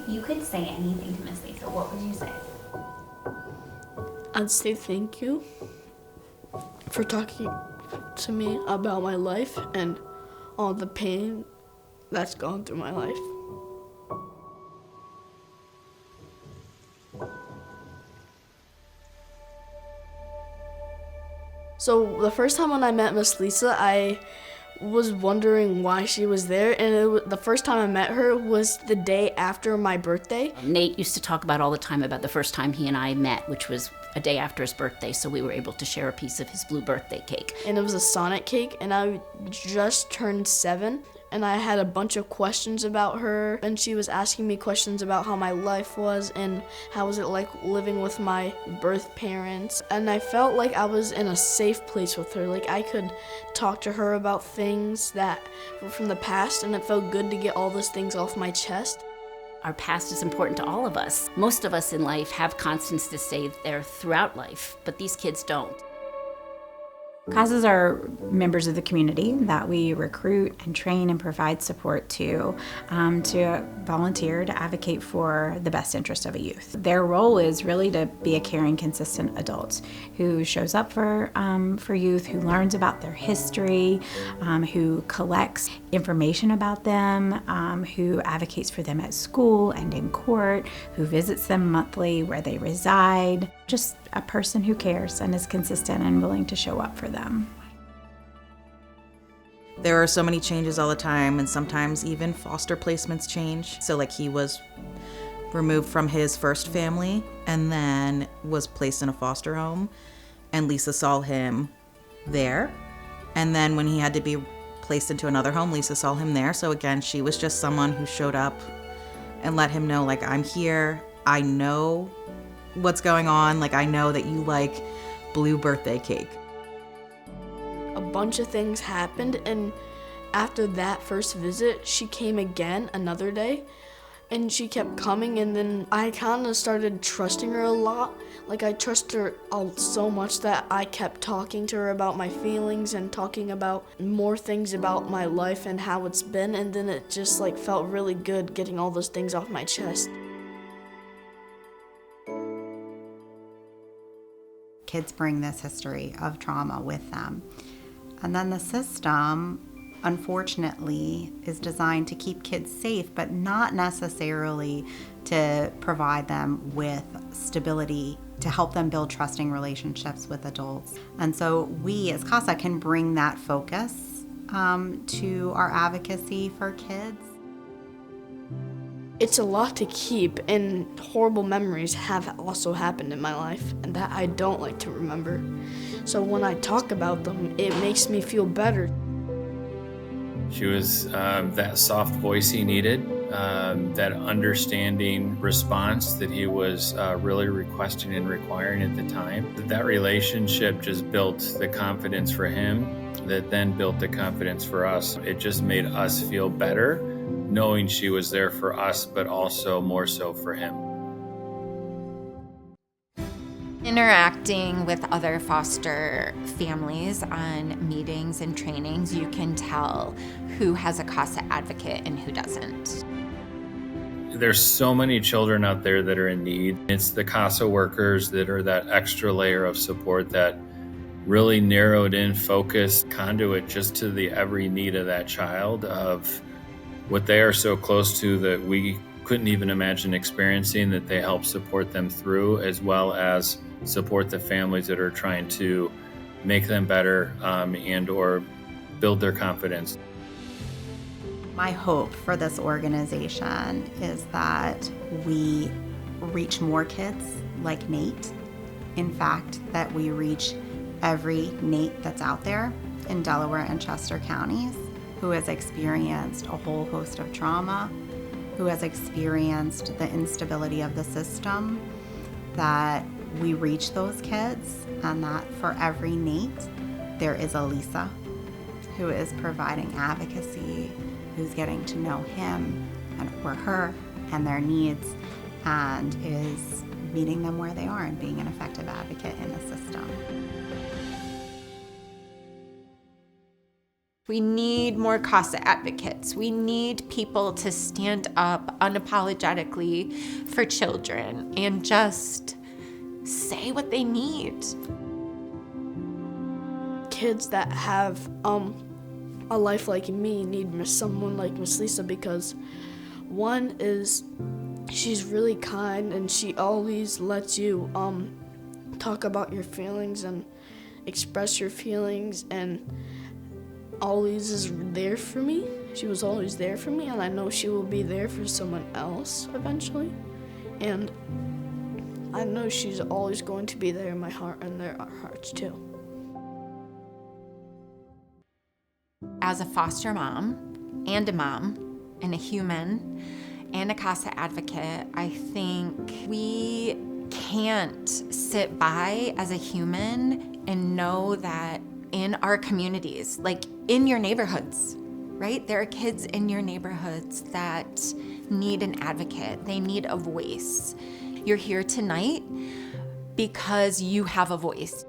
If you could say anything to Miss Lisa, what would you say? I'd say thank you for talking to me about my life and all the pain that's gone through my life. So the first time when I met Miss Lisa, I was wondering why she was there, and the first time I met her was the day after my birthday. Nate used to talk about all the time about the first time he and I met, which was a day after his birthday, so we were able to share a piece of his blue birthday cake. And it was a Sonic cake, and I just turned 7, and I had a bunch of questions about her, and she was asking me questions about how my life was and how was it like living with my birth parents. And I felt like I was in a safe place with her. Like I could talk to her about things that were from the past, and it felt good to get all those things off my chest. Our past is important to all of us. Most of us in life have constants to stay there throughout life, but these kids don't. CASAs are members of the community that we recruit and train and provide support to volunteer to advocate for the best interest of a youth. Their role is really to be a caring, consistent adult who shows up for youth, who learns about their history, who collects information about them, who advocates for them at school and in court, who visits them monthly where they reside. Just a person who cares and is consistent and willing to show up for them. There are so many changes all the time, and sometimes even foster placements change. So like he was removed from his first family and then was placed in a foster home, and Lisa saw him there. And then when he had to be placed into another home, Lisa saw him there. So again, she was just someone who showed up and let him know, like, I'm here, I know what's going on, like I know that you like blue birthday cake. A bunch of things happened, and after that first visit, she came again another day, and she kept coming, and then I kind of started trusting her a lot. Like I trust her so much that I kept talking to her about my feelings and talking about more things about my life and how it's been, and then it just like felt really good getting all those things off my chest. Kids bring this history of trauma with them. And then the system, unfortunately, is designed to keep kids safe, but not necessarily to provide them with stability, to help them build trusting relationships with adults. And so we as CASA can bring that focus to our advocacy for kids. It's a lot to keep, and horrible memories have also happened in my life, and that I don't like to remember. So when I talk about them, it makes me feel better. She was that soft voice he needed, that understanding response that he was really requesting and requiring at the time. That relationship just built the confidence for him, that then built the confidence for us. It just made us feel better, knowing she was there for us, but also more so for him. Interacting with other foster families on meetings and trainings, you can tell who has a CASA advocate and who doesn't. There's so many children out there that are in need. It's the CASA workers that are that extra layer of support, that really narrowed in, focused conduit just to the every need of that child, of what they are so close to that we couldn't even imagine experiencing, that they help support them through, as well as support the families that are trying to make them better and or build their confidence. My hope for this organization is that we reach more kids like Nate. In fact, that we reach every Nate that's out there in Delaware and Chester counties who has experienced a whole host of trauma, who has experienced the instability of the system, that we reach those kids, and that for every Nate, there is a Lisa who is providing advocacy, who's getting to know him or her and their needs, and is meeting them where they are and being an effective advocate in the system. We need more CASA advocates. We need people to stand up unapologetically for children and just say what they need. Kids that have a life like me need someone like Miss Lisa, because one is she's really kind and she always lets you talk about your feelings and express your feelings, and always is there for me. She was always there for me, and I know she will be there for someone else eventually. And I know she's always going to be there in my heart and their hearts too. As a foster mom and a human and a CASA advocate, I think we can't sit by as a human and know that in our communities, like in your neighborhoods, right? There are kids in your neighborhoods that need an advocate. They need a voice. You're here tonight because you have a voice.